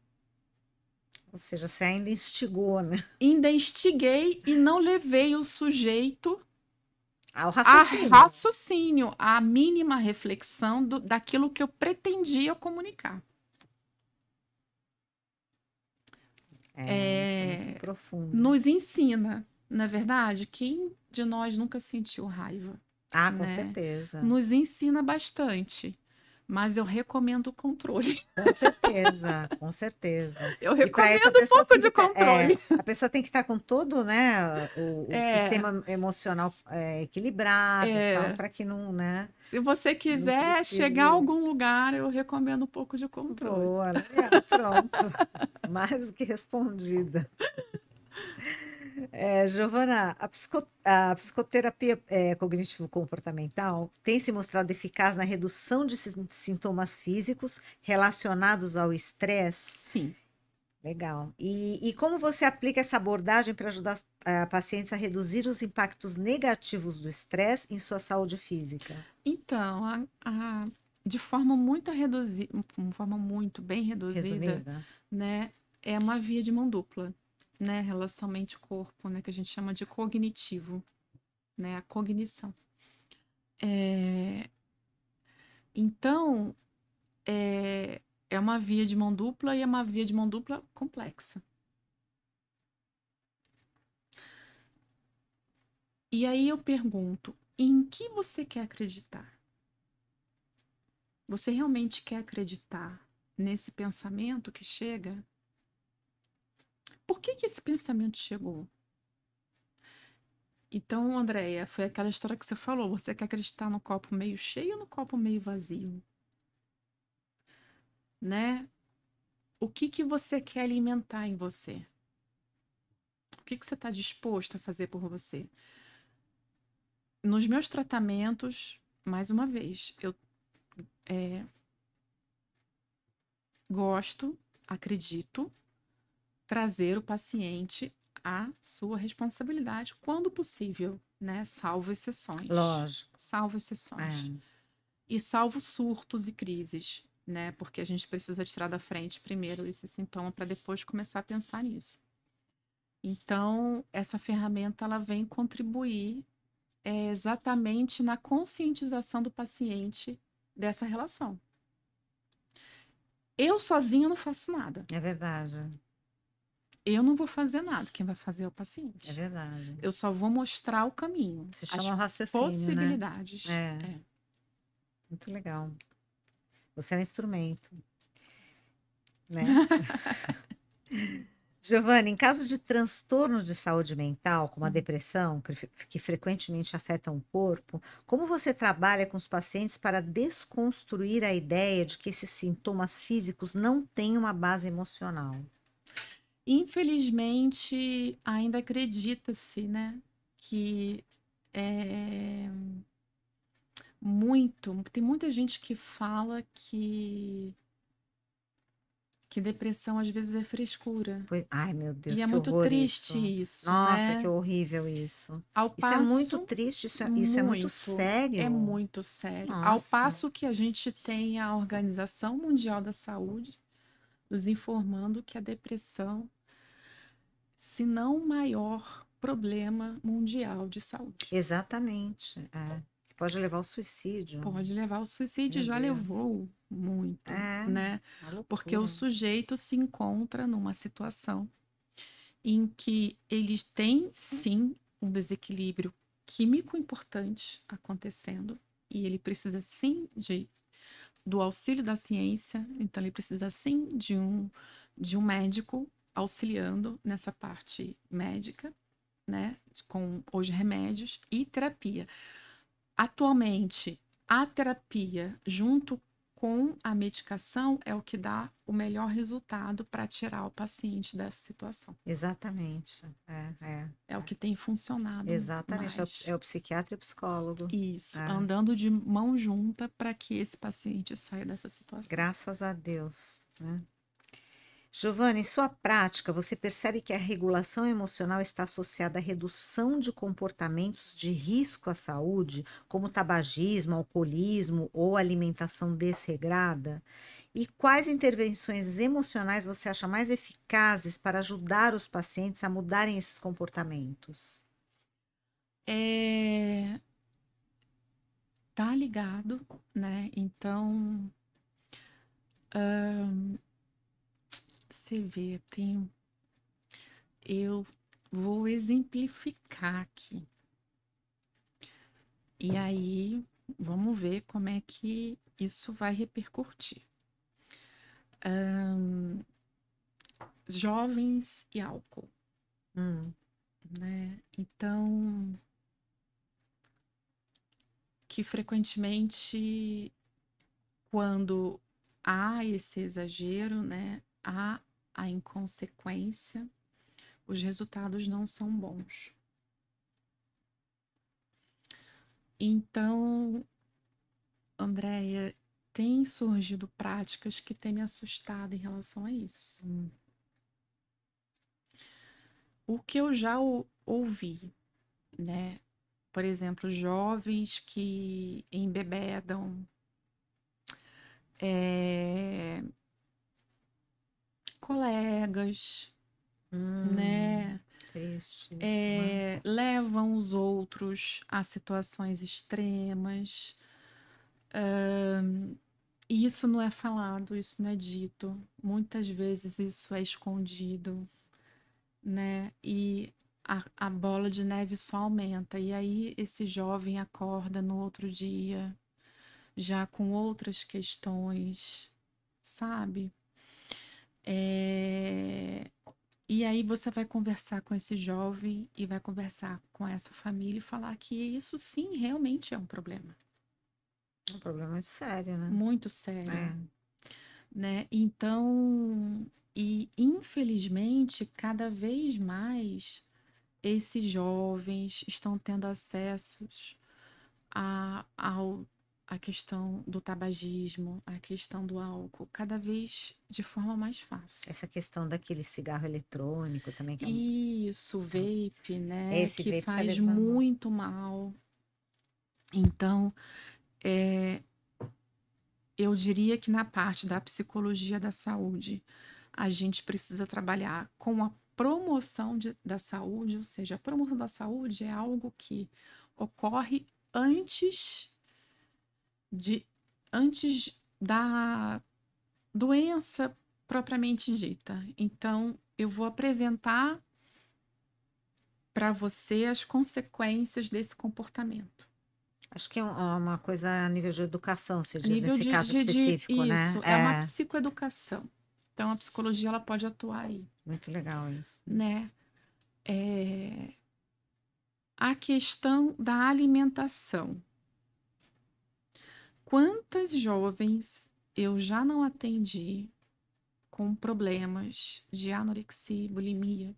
Ou seja, você ainda instigou, né? Ainda instiguei e não levei o sujeito Ao a raciocínio. raciocínio, a mínima reflexão daquilo que eu pretendia comunicar. Isso é muito profundo. Nos ensina, não é verdade? Quem de nós nunca sentiu raiva, Ah, com né? certeza. Nos ensina bastante, mas eu recomendo o controle. Com certeza, com certeza. Eu E para isso a recomendo um pessoa pouco tem que de ter, controle. a pessoa tem que estar com todo, né, o É, sistema emocional equilibrado e tal, é. para que não, né, Se você não quiser chegar a precise. algum lugar, eu recomendo um pouco de controle. Boa, legal, pronto. Mais do que respondida. Giovana, a psicoterapia cognitivo-comportamental tem se mostrado eficaz na redução de sintomas físicos relacionados ao estresse? Sim. Legal. E como você aplica essa abordagem para ajudar pacientes a reduzir os impactos negativos do estresse em sua saúde física? Então, de forma muito reduzida, uma forma muito bem reduzida, Resumida? né, é uma via de mão dupla, né, relação mente-corpo, né, que a gente chama de cognitivo, né, a cognição. Então, é uma via de mão dupla e é uma via de mão dupla complexa, E aí eu pergunto, em que você quer acreditar? Você realmente quer acreditar nesse pensamento que chega? Por que que esse pensamento chegou? Então, Andréia, foi aquela história que você falou. Você quer acreditar no copo meio cheio ou no copo meio vazio, né? O que que você quer alimentar em você? O que que você está disposto a fazer por você? Nos meus tratamentos, mais uma vez, eu gosto, acredito, trazer o paciente à sua responsabilidade, quando possível, né? Salvo exceções. Lógico. Salvo exceções. É. E salvo surtos e crises, né? Porque a gente precisa tirar da frente primeiro esse sintoma para depois começar a pensar nisso. Então, essa ferramenta ela vem contribuir exatamente na conscientização do paciente dessa relação. Eu sozinho não faço nada. É verdade. Eu não vou fazer nada. Quem vai fazer é o É paciente. verdade. Eu só vou mostrar o caminho, Se as chama raciocínio, né? possibilidades. É. Muito legal. Você é um instrumento, né? Giovanna, em caso de transtorno de saúde mental, como a depressão, que frequentemente afetam o corpo, como você trabalha com os pacientes para desconstruir a ideia de que esses sintomas físicos não têm uma base emocional? Infelizmente, ainda acredita-se, né, que é tem muita gente que fala que depressão às vezes é frescura. Ai, meu E Deus, é que muito horror triste isso. isso, Nossa, que né? horrível isso. Ao Isso é muito passo, triste, isso é muito muito, é sério. muito sério. Ao Nossa, passo que a gente tem a Organização Mundial da Saúde nos informando que a depressão, se não o maior problema mundial de saúde. exatamente. É. Pode levar ao suicídio. Pode levar ao suicídio, Meu já Deus. levou muito, É, né? uma Porque o loucura. sujeito se encontra numa situação em que eles têm sim um desequilíbrio químico importante acontecendo e ele precisa sim do auxílio da ciência, então ele precisa sim de um médico auxiliando nessa parte médica, né, com os remédios e terapia. Atualmente, a terapia junto com a medicação é o que dá o melhor resultado para tirar o paciente dessa situação. Exatamente. É o que tem funcionado Exatamente. mais. É o psiquiatra e o psicólogo. Isso, É. andando de mão junta para que esse paciente saia dessa situação. Graças a Deus, né? Giovana, em sua prática, você percebe que a regulação emocional está associada à redução de comportamentos de risco à saúde, como tabagismo, alcoolismo ou alimentação desregrada? E quais intervenções emocionais você acha mais eficazes para ajudar os pacientes a mudarem esses comportamentos? Tá ligado, né? Então, você vê, eu vou exemplificar aqui. E aí, vamos ver como é que isso vai repercutir. Jovens e álcool, Hum, né? Então, que frequentemente, quando há esse exagero, né? Há a inconsequência, os resultados não são bons. Então, Andréia, tem surgido práticas que têm me assustado em relação a isso. O que eu já ouvi, né? Por exemplo, jovens que embebedam, colegas, hum, né? triste isso, né? Levam os outros a situações extremas. E isso não é falado, isso não é dito. Muitas vezes isso é escondido, né? E a bola de neve só aumenta. E aí esse jovem acorda no outro dia, já com outras questões, sabe? E aí você vai conversar com esse jovem e vai conversar com essa família e falar que isso sim realmente é um problema. É um problema muito sério, né? Muito sério, É. né? Então, e infelizmente, cada vez mais esses jovens estão tendo acessos à questão do tabagismo, à questão do álcool, cada vez de forma mais fácil. Essa questão daquele cigarro eletrônico também, que Isso, o vape, né? esse Que vape tá faz levando. muito mal. Então, eu diria que na parte da psicologia da saúde, a gente precisa trabalhar com a promoção da saúde, ou seja, a promoção da saúde é algo que ocorre antes da doença propriamente dita. Então, eu vou apresentar para você as consequências desse comportamento. Acho que é uma coisa a nível de educação, se A diz, nível nesse caso específico, né? isso, é uma psicoeducação. Então, a psicologia ela pode atuar aí, Muito legal isso. né? A questão da alimentação. Quantas jovens eu já não atendi com problemas de anorexia, bulimia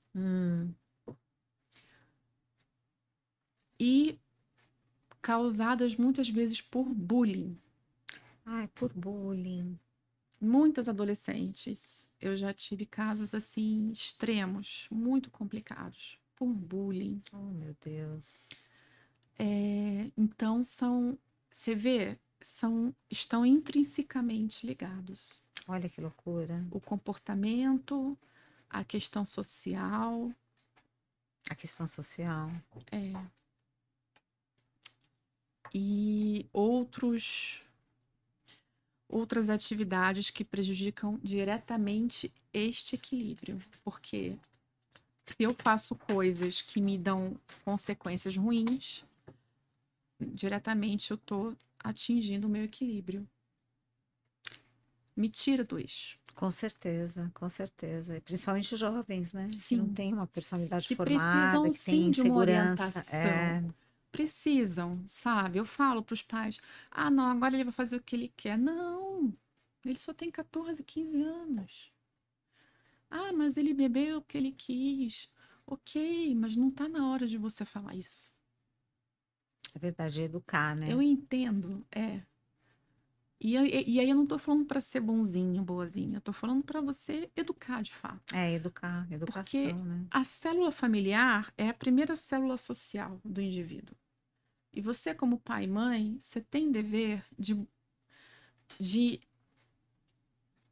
e causadas muitas vezes por bullying. Ai, por bullying. Muitas adolescentes, eu já tive casos assim extremos, muito complicados, por bullying. Oh, meu Deus. Então você vê, estão intrinsecamente ligados. Olha que loucura. O comportamento, a questão social. A questão social. E outras atividades que prejudicam diretamente este equilíbrio. Porque se eu faço coisas que me dão consequências ruins, diretamente eu estou atingindo o meu equilíbrio. Me tira do eixo. Com certeza, com certeza. E principalmente os jovens, né? Que não Sim. têm uma personalidade Que formada, precisam que têm sim de uma insegurança. orientação. Precisam, sabe? Eu falo para os pais: ah, não, agora ele vai fazer o que ele quer. Não, ele só tem 14, 15 anos. Ah, mas ele bebeu o que ele quis. Ok, mas não está na hora de você falar isso. É verdade, é educar, né? Eu entendo, E aí eu não tô falando para ser bonzinho, boazinha. Eu tô falando para você educar de fato. É, educar, Porque educação, né? a célula familiar é a primeira célula social do indivíduo. E você, como pai e mãe, você tem dever de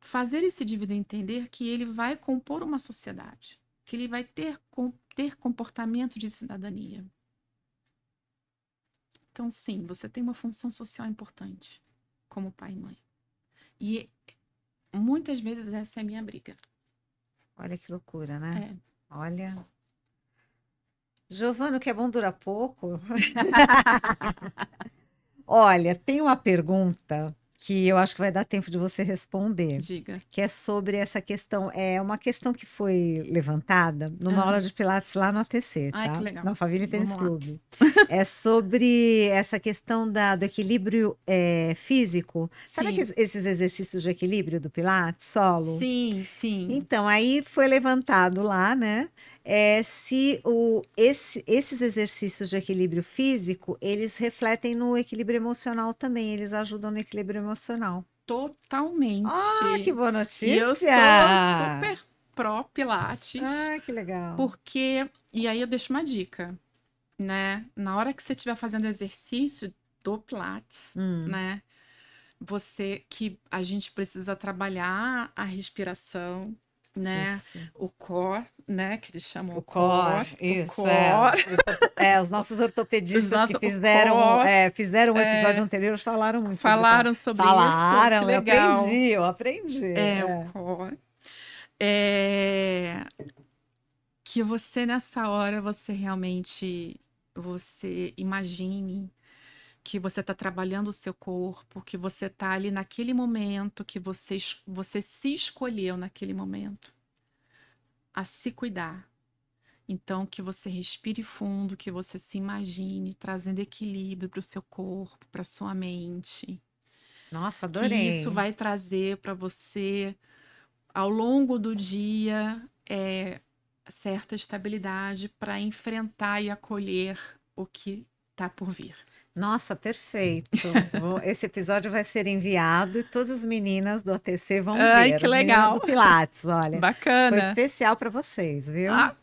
fazer esse indivíduo entender que ele vai compor uma sociedade, que ele vai ter comportamento de cidadania. Então, sim, você tem uma função social importante como pai e mãe. E muitas vezes essa é a minha briga. Olha que loucura, né? É. Olha. Giovana, o que é bom dura pouco. Olha, tem uma pergunta que eu acho que vai dar tempo de você responder, Diga. que é sobre essa questão. É uma questão que foi levantada numa aula de Pilates lá no ATC, Ai, que tá? legal. No Alphaville Tênis Vamos lá. Clube. É sobre essa questão do equilíbrio físico. Sabe Sim. esses exercícios de equilíbrio do Pilates, solo? Sim, sim. Então, aí foi levantado lá, né? Se esses exercícios de equilíbrio físico, eles refletem no equilíbrio emocional também, eles ajudam no equilíbrio emocional. Totalmente. Ah, que boa notícia! E eu sou super pró Pilates. Ah, que legal. Porque, e aí eu deixo uma dica, né? Na hora que você estiver fazendo exercício do Pilates, né? A gente precisa trabalhar a respiração, né? Isso. O core, né? Que eles chamam O core, isso. core. Os nossos ortopedistas que fizeram um episódio anterior falaram muito Falaram sobre isso. Falaram, Que legal. eu aprendi. O core. que você nessa hora, você realmente, você imagine que você está trabalhando o seu corpo, que você está ali naquele momento, que você se escolheu naquele momento a se cuidar. Então, que você respire fundo, que você se imagine trazendo equilíbrio para o seu corpo, para sua mente. Nossa, Que isso adorei. vai trazer para você, ao longo do dia, certa estabilidade para enfrentar e acolher o que está por vir. Nossa, perfeito. Esse episódio vai ser enviado e todas as meninas do ATC vão Ai, ver. que As meninas do legal! Pilates, olha. Foi Bacana! especial para vocês, viu? Ah,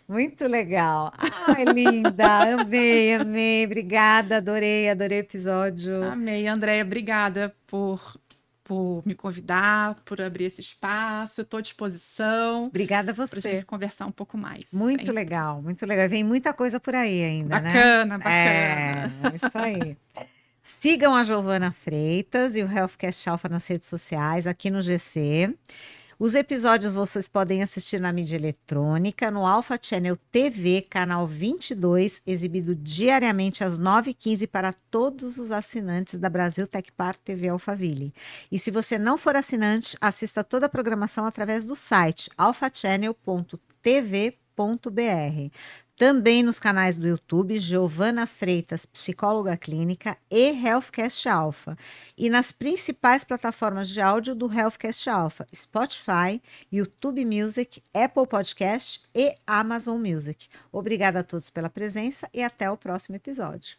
Muito legal. Ai, linda. Amei, amei. Obrigada, adorei, adorei o episódio. amei, Andréia. Obrigada por me convidar, por abrir esse espaço. Estou à disposição Obrigada a para a gente você. conversar um pouco mais. Muito legal, muito legal. Vem muita coisa por aí ainda, né? Bacana, bacana. Isso aí. Sigam a Giovana Freitas e o Healthcast Alpha nas redes sociais, aqui no GC. Os episódios vocês podem assistir na mídia eletrônica, no Alpha Channel TV, canal 22, exibido diariamente às 9h15 para todos os assinantes da Brasil Tecpar TV Alphaville. E se você não for assinante, assista toda a programação através do site alphachannel.tv.br. Também nos canais do YouTube, Giovana Freitas, psicóloga clínica, e Healthcast Alpha. E nas principais plataformas de áudio do Healthcast Alpha, Spotify, YouTube Music, Apple Podcast e Amazon Music. Obrigada a todos pela presença e até o próximo episódio.